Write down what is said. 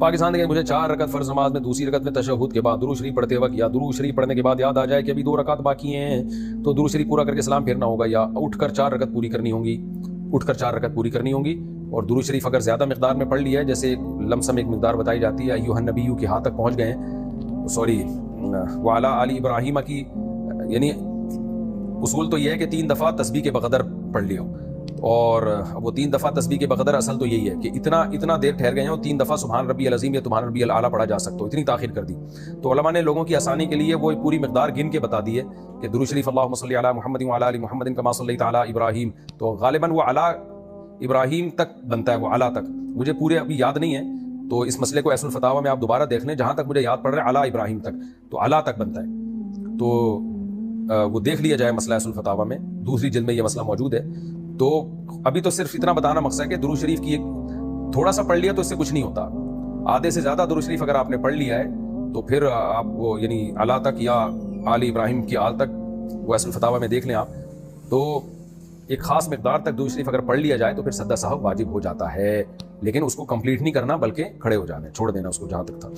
پاکستان کے مجھے 4 رکعت فرض نماز میں دوسری رکعت میں تشہد کے بعد درود شریف پڑھتے وقت یا درود شریف پڑھنے کے بعد یاد آ جائے کہ ابھی 2 رکعت باقی ہیں تو درود شریف پورا کر کے سلام پھیرنا ہوگا، یا اٹھ کر 4 رکعت پوری کرنی ہوں گی. اور درود شریف اگر زیادہ مقدار میں پڑھ لیا ہے، جیسے لمسم ایک مقدار بتائی جاتی ہے ایھا النبی کی ہاں تک پہنچ گئے ہیں، وعلی آل ابراہیم کی، یعنی اصول تو یہ ہے کہ 3 دفعہ تسبیح کے بقدر پڑھ لیا ہو، اور وہ 3 دفعہ تسبیح کے بقدر اصل تو یہی ہے کہ اتنا دیر ٹھہر گئے ہیں، 3 دفعہ سبحان ربی العظیم یا سبحان ربی الاعلیٰ پڑھا جا سکتا ہو، اتنی تاخیر کر دی. تو علماء نے لوگوں کی آسانی کے لیے وہ پوری مقدار گن کے بتا دی ہے کہ درود شریف اللہم صلی علی محمد وعلی آل محمد کما صلیت علی ابراہیم، تو غالباً وہ علی ابراہیم تک بنتا ہے، وہ اعلیٰ تک مجھے پورے ابھی یاد نہیں ہے، تو اس مسئلے کو ایس الفتاویٰ میں آپ دوبارہ دیکھ لیں، جہاں تک مجھے یاد پڑ رہا ہے اعلیٰ ابراہیم تک، تو اعلیٰ تک بنتا ہے، تو وہ دیکھ لیا جائے مسئلہ ایس الفتاویٰ میں، دوسری جلد میں یہ مسئلہ موجود ہے. تو ابھی تو صرف اتنا بتانا مقصد ہے کہ درود شریف کی تھوڑا سا پڑھ لیا تو اس سے کچھ نہیں ہوتا، آدھے سے زیادہ درود شریف اگر آپ نے پڑھ لیا ہے تو پھر آپ وہ یعنی اعلیٰ تک یا آل ابراہیم کی آل تک، وہ ایس الفتاویٰ میں دیکھ لیں آپ، تو ایک خاص مقدار تک درود شریف اگر پڑھ لیا جائے تو پھر سجدہ سہو واجب ہو جاتا ہے، لیکن اس کو کمپلیٹ نہیں کرنا بلکہ کھڑے ہو جانا ہے، چھوڑ دینا اس کو جہاں تک تھا.